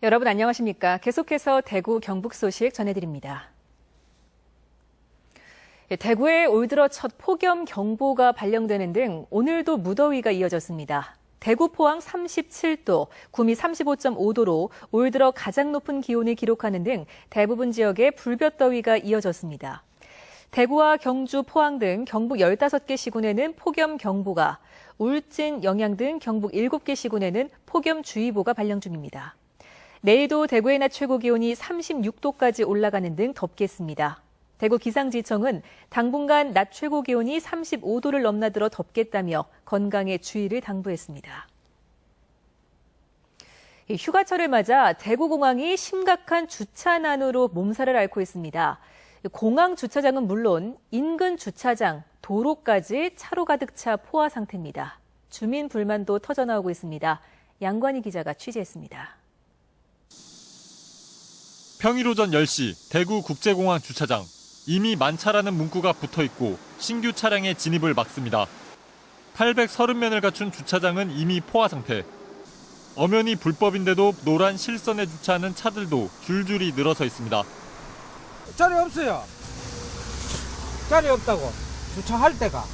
여러분 안녕하십니까? 계속해서 대구 경북 소식 전해드립니다. 대구에 올 들어 첫 폭염 경보가 발령되는 등 오늘도 무더위가 이어졌습니다. 대구 포항 37도, 구미 35.5도로 올 들어 가장 높은 기온을 기록하는 등 대부분 지역에 불볕더위가 이어졌습니다. 대구와 경주, 포항 등 경북 15개 시군에는 폭염 경보가, 울진, 영양 등 경북 7개 시군에는 폭염주의보가 발령 중입니다. 내일도 대구의 낮 최고 기온이 36도까지 올라가는 등 덥겠습니다. 대구 기상지청은 당분간 낮 최고 기온이 35도를 넘나들어 덥겠다며 건강에 주의를 당부했습니다. 휴가철을 맞아 대구공항이 심각한 주차난으로 몸살을 앓고 있습니다. 공항 주차장은 물론 인근 주차장, 도로까지 차로 가득 차 포화 상태입니다. 주민 불만도 터져나오고 있습니다. 양관희 기자가 취재했습니다. 평일 오전 10시 대구국제공항 주차장. 이미 만차라는 문구가 붙어있고 신규 차량의 진입을 막습니다. 830면을 갖춘 주차장은 이미 포화 상태. 엄연히 불법인데도 노란 실선에 주차하는 차들도 줄줄이 늘어서 있습니다. 자리 없어요. 자리 없다고. 주차할 데가.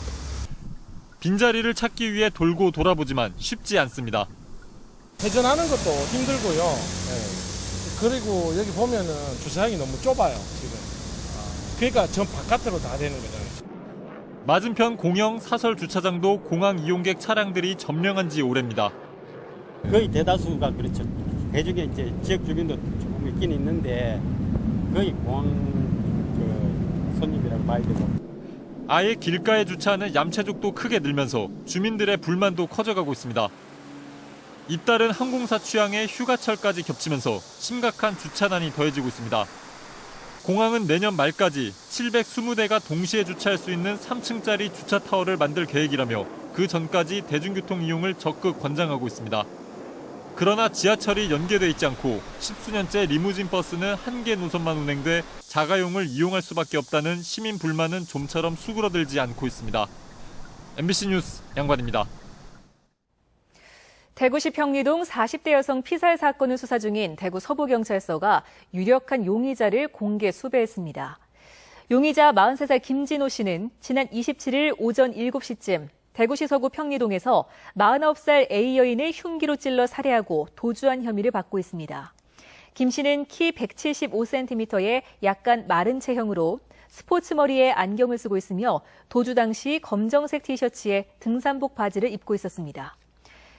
빈자리를 찾기 위해 돌고 돌아보지만 쉽지 않습니다. 회전하는 것도 힘들고요. 네. 그리고 여기 보면은 주차장이 너무 좁아요, 지금. 그러니까 전 바깥으로 다 되는 거죠. 맞은편 공영 사설 주차장도 공항 이용객 차량들이 점령한 지 오래입니다. 거의 대다수가 그렇죠. 대중에 이제 지역 주민도 조금 있긴 있는데 거의 공항 손님이라고 봐야 되고. 아예 길가에 주차하는 얌체족도 크게 늘면서 주민들의 불만도 커져가고 있습니다. 잇따른 항공사 취향에 휴가철까지 겹치면서 심각한 주차난이 더해지고 있습니다. 공항은 내년 말까지 720대가 동시에 주차할 수 있는 3층짜리 주차타워를 만들 계획이라며 그 전까지 대중교통 이용을 적극 권장하고 있습니다. 그러나 지하철이 연계돼 있지 않고 10수년째 리무진 버스는 한 개 노선만 운행돼 자가용을 이용할 수밖에 없다는 시민 불만은 좀처럼 수그러들지 않고 있습니다. MBC 뉴스 양관입니다. 대구시 평리동 40대 여성 피살 사건을 수사 중인 대구 서부경찰서가 유력한 용의자를 공개 수배했습니다. 용의자 43살 김진호 씨는 지난 27일 오전 7시쯤 대구시 서구 평리동에서 49살 A 여인을 흉기로 찔러 살해하고 도주한 혐의를 받고 있습니다. 김 씨는 키 175cm의 약간 마른 체형으로 스포츠 머리에 안경을 쓰고 있으며 도주 당시 검정색 티셔츠에 등산복 바지를 입고 있었습니다.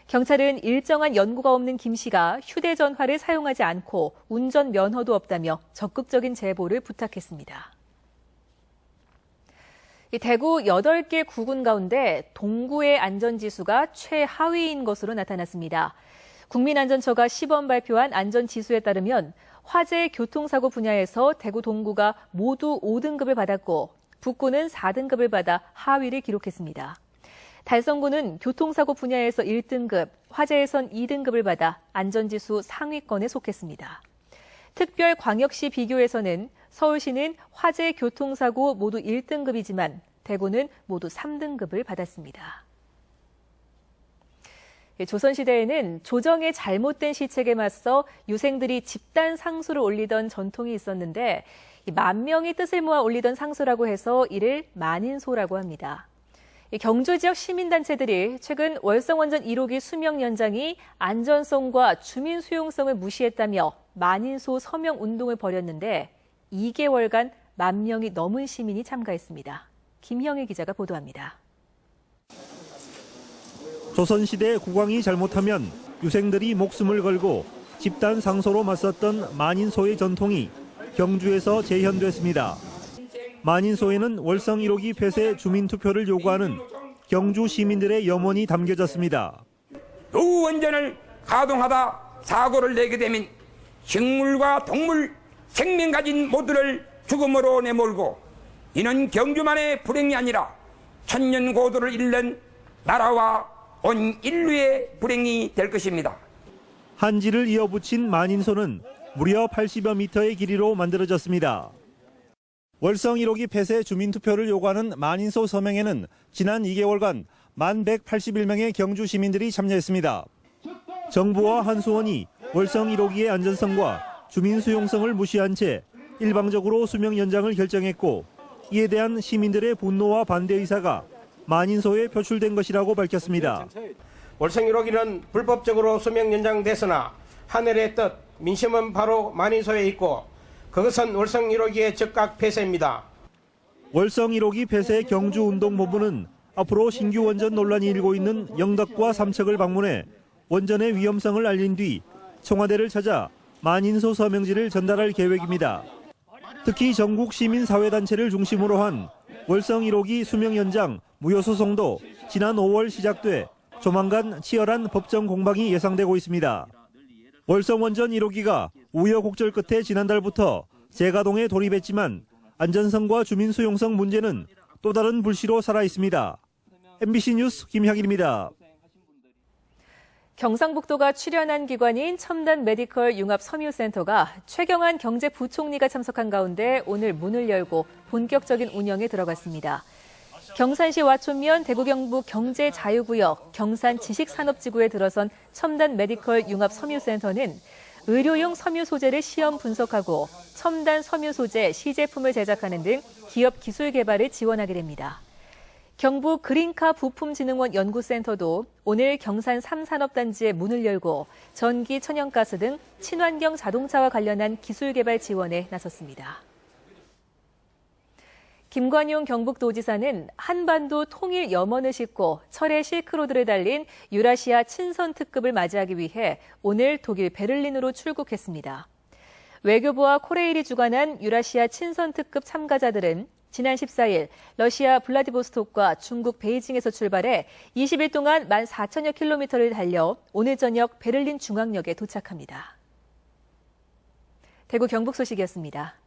경찰은 일정한 연고가 없는 김 씨가 휴대전화를 사용하지 않고 운전 면허도 없다며 적극적인 제보를 부탁했습니다. 대구 8개 구군 가운데 동구의 안전지수가 최하위인 것으로 나타났습니다. 국민안전처가 시범 발표한 안전지수에 따르면 화재 교통사고 분야에서 대구 동구가 모두 5등급을 받았고 북구는 4등급을 받아 하위를 기록했습니다. 달성구는 교통사고 분야에서 1등급, 화재에선 2등급을 받아 안전지수 상위권에 속했습니다. 특별광역시 비교에서는 서울시는 화재, 교통사고 모두 1등급이지만 대구는 모두 3등급을 받았습니다. 조선시대에는 조정의 잘못된 시책에 맞서 유생들이 집단 상소를 올리던 전통이 있었는데 만 명이 뜻을 모아 올리던 상소라고 해서 이를 만인소라고 합니다. 경주 지역 시민단체들이 최근 월성원전 1호기 수명 연장이 안전성과 주민 수용성을 무시했다며 만인소 서명 운동을 벌였는데 2개월간 10,000명이 넘은 시민이 참가했습니다. 김형희 기자가 보도합니다. 조선시대 국왕이 잘못하면 유생들이 목숨을 걸고 집단 상소로 맞섰던 만인소의 전통이 경주에서 재현됐습니다. 만인소에는 월성 1호기 폐쇄 주민투표를 요구하는 경주 시민들의 염원이 담겨졌습니다. 노원전을 가동하다 사고를 내게 되면 식물과 동물, 생명 가진 모두를 죽음으로 내몰고 이는 경주만의 불행이 아니라 천년고도를 잃는 나라와 온 인류의 불행이 될 것입니다. 한지를 이어붙인 만인소는 무려 80여 미터의 길이로 만들어졌습니다. 월성 1호기 폐쇄 주민투표를 요구하는 만인소 서명에는 지난 2개월간 1,181명의 경주 시민들이 참여했습니다. 정부와 한수원이 월성 1호기의 안전성과 주민 수용성을 무시한 채 일방적으로 수명 연장을 결정했고 이에 대한 시민들의 분노와 반대 의사가 만인소에 표출된 것이라고 밝혔습니다. 월성 1호기는 불법적으로 수명 연장됐으나 하늘의 뜻, 민심은 바로 만인소에 있고 그것은 월성 1호기의 즉각 폐쇄입니다. 월성 1호기 폐쇄 경주운동본부는 앞으로 신규 원전 논란이 일고 있는 영덕과 삼척을 방문해 원전의 위험성을 알린 뒤 청와대를 찾아 만인소 서명지를 전달할 계획입니다. 특히 전국 시민사회단체를 중심으로 한 월성 1호기 수명 연장 무효 소송도 지난 5월 시작돼 조만간 치열한 법정 공방이 예상되고 있습니다. 월성 원전 1호기가 우여곡절 끝에 지난달부터 재가동에 돌입했지만 안전성과 주민 수용성 문제는 또 다른 불씨로 살아 있습니다. MBC 뉴스 김향일입니다. 경상북도가 출연한 기관인 첨단 메디컬 융합 섬유센터가 최경환 경제부총리가 참석한 가운데 오늘 문을 열고 본격적인 운영에 들어갔습니다. 경산시 와촌면 대구 경북 경제자유구역 경산지식산업지구에 들어선 첨단 메디컬 융합 섬유센터는 의료용 섬유 소재를 시험 분석하고 첨단 섬유 소재 시제품을 제작하는 등 기업 기술 개발을 지원하게 됩니다. 경북 그린카 부품진흥원 연구센터도 오늘 경산 3산업단지에 문을 열고 전기, 천연가스 등 친환경 자동차와 관련한 기술 개발 지원에 나섰습니다. 김관용 경북도지사는 한반도 통일 염원을 싣고 철의 실크로드를 달린 유라시아 친선 특급을 맞이하기 위해 오늘 독일 베를린으로 출국했습니다. 외교부와 코레일이 주관한 유라시아 친선 특급 참가자들은 지난 14일 러시아 블라디보스톡과 중국 베이징에서 출발해 20일 동안 14,000여 킬로미터를 달려 오늘 저녁 베를린 중앙역에 도착합니다. 대구 경북 소식이었습니다.